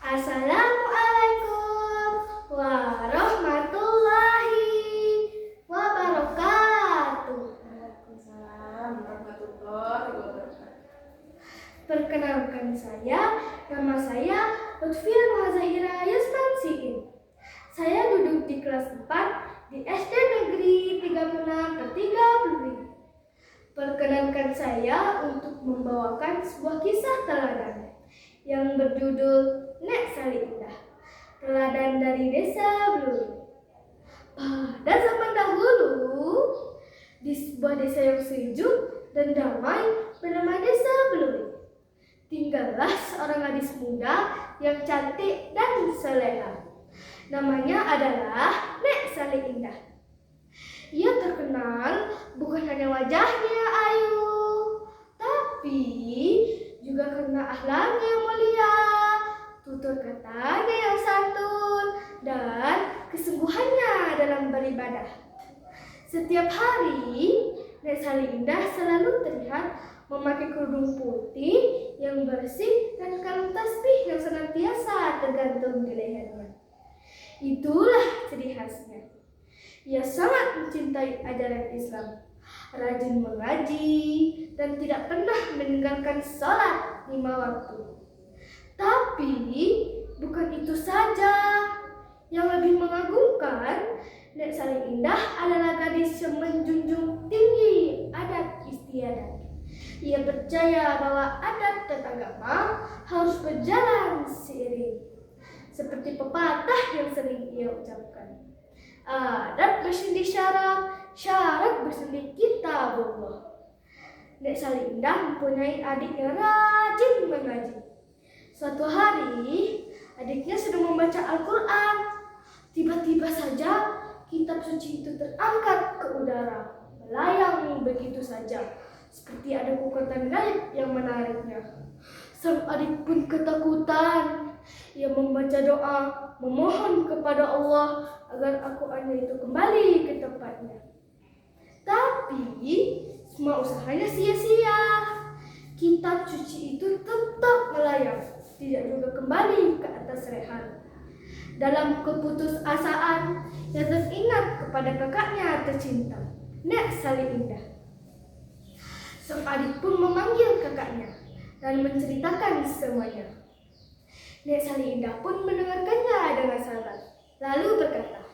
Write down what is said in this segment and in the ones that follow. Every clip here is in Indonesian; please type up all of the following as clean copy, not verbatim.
Assalamualaikum warahmatullahi wabarakatuh. Waalaikumsalam warahmatullahi wabarakatuh. Perkenalkan nama saya Lutfia Zahira Yusmansiin. Saya duduk di kelas 4 di SD Negeri 36/35. Perkenalkan saya untuk membawakan sebuah kisah teladan yang berjudul Nek Sali Indah, teladan dari Desa Blue. Pada zaman dahulu, di sebuah desa yang sejuk dan damai bernama Desa Blue, tinggallah seorang gadis muda yang cantik dan soleha. Namanya adalah Nek Sali Indah. Ia terkenal bukan hanya wajahnya yang ayu, tapi juga karena akhlaknya yang mulia, tutur katanya yang santun, dan kesungguhannya dalam beribadah. Setiap hari, Nek Sali Indah selalu terlihat memakai kerudung putih yang bersih dan kalung tasbih yang senantiasa tergantung di lehernya. Itulah ciri khasnya. Ia sangat mencintai ajaran Islam, rajin mengaji, dan tidak pernah meninggalkan sholat 5 waktu. Tapi bukan itu saja. Yang lebih mengagumkan, Nek Sali Indah adalah gadis yang menjunjung tinggi adat istiadat. Ia percaya bahwa adat dan agama harus berjalan seiring. Seperti pepatah yang sering ia ucapkan. Adat bersendiri syarat, syarat bersendiri kitabullah. Nek Sali Indah mempunyai adik yang rajin mengaji. Suatu hari, adiknya sedang membaca Al-Quran. Tiba-tiba saja, kitab suci itu terangkat ke udara, melayang begitu saja, seperti ada kekuatan gaib yang menariknya. Sang adik pun ketakutan. Ia membaca doa, memohon kepada Allah agar Al-Quran itu kembali ke tempatnya. Tapi semua usahanya sia-sia. Kitab suci itu tetap melayang, tidak juga kembali ke atas rehat. Dalam keputusasaan, ia teringat kepada kakaknya tercinta, Nek Sali Indah. Sang adik pun memanggil kakaknya dan menceritakan semuanya. Nek Sali Indah pun mendengarkannya dengan sabar, lalu berkata,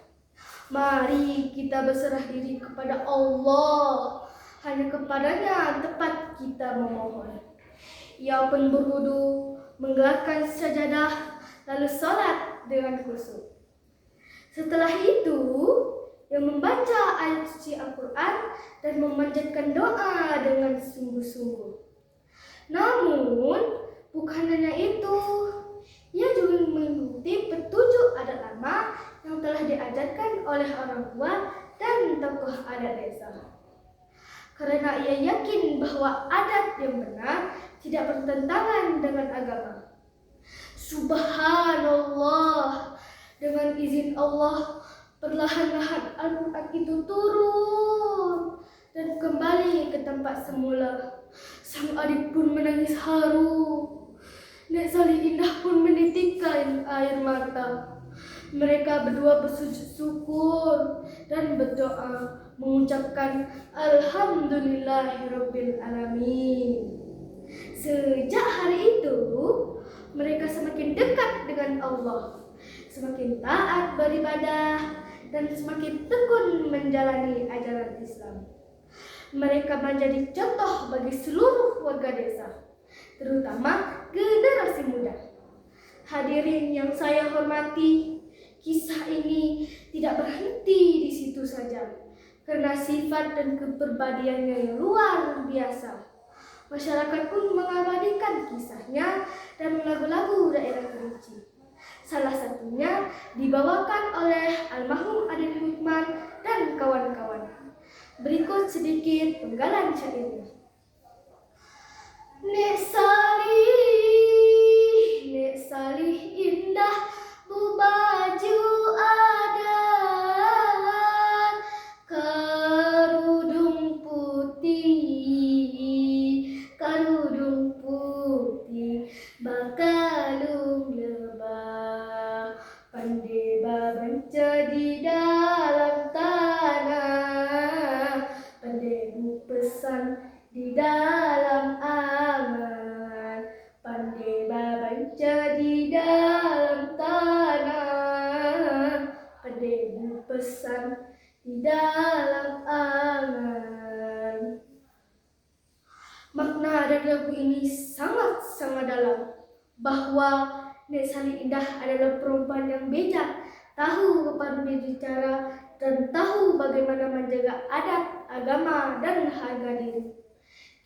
"Mari kita berserah diri kepada Allah. Hanya kepadanya tepat kita memohon." Ia pun berwudu, menggelarkan sajadah, lalu sholat dengan khusyuk. Setelah itu, ia membaca ayat suci Al-Quran dan memanjatkan doa dengan sungguh-sungguh. Namun, bukan hanya itu. Ia juga mengikuti petunjuk adat lama yang telah diajarkan oleh orang tua dan tokoh adat desa. Karena ia yakin bahwa adat yang benar tidak bertentangan dengan agama. Subhanallah, dengan izin Allah, perlahan-lahan Al-Quran itu turun dan kembali ke tempat semula. Sang adik pun menangis haru. Nek Sali Indah pun menitikkan air mata. Mereka berdua bersujud syukur dan berdoa, mengucapkan Alhamdulillahirabbil alamin. Sejak hari itu, mereka semakin dekat dengan Allah, semakin taat beribadah, dan semakin tekun menjalani ajaran Islam. Mereka menjadi contoh bagi seluruh warga desa, terutama generasi muda. Hadirin yang saya hormati, kisah ini tidak berhenti di situ saja, karena sifat dan kepribadiannya yang luar biasa. Masyarakat pun mengabadikan kisahnya dan lagu-lagu daerah Kerinci. Salah satunya dibawakan oleh almarhum Adil Hikman dan kawan-kawan. Berikut sedikit penggalan syairnya. Nek Sali Indah baju adat, kerudung putih, bakalung lebah. di dalam angan. Makna dari lagu ini sangat-sangat dalam, bahwa Nek Sali Indah adalah perempuan yang bijak, tahu kapan berbicara, dan tahu bagaimana menjaga adat, agama, dan harga diri.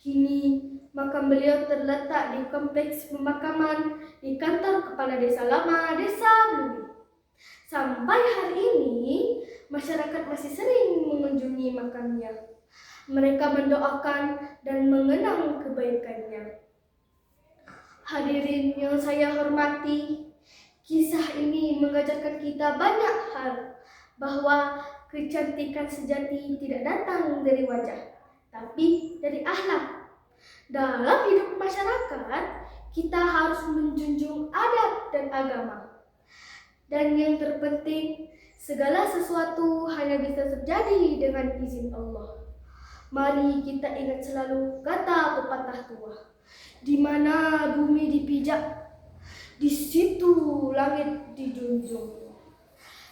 Kini, makam beliau terletak di kompleks pemakaman di kantor Kepala Desa Lama, Desa Blubi. Sampai hari ini, masyarakat masih sering mengunjungi makamnya. Mereka mendoakan dan mengenang kebaikannya. Hadirin yang saya hormati, kisah ini mengajarkan kita banyak hal, bahwa kecantikan sejati tidak datang dari wajah, tapi dari akhlak. Dalam hidup masyarakat, kita harus menjunjung adat dan agama. Dan yang terpenting, segala sesuatu hanya bisa terjadi dengan izin Allah. Mari kita ingat selalu kata pepatah tua, di mana bumi dipijak, di situ langit dijunjung.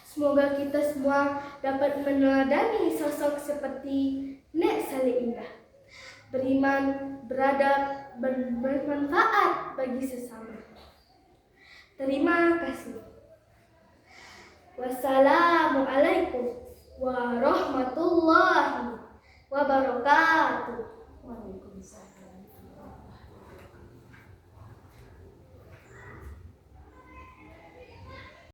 Semoga kita semua dapat meneladani sosok seperti Nek Sali Indah, beriman, beradab, dan bermanfaat bagi sesama. Terima kasih. Wassalamualaikum warahmatullahi wabarakatuh.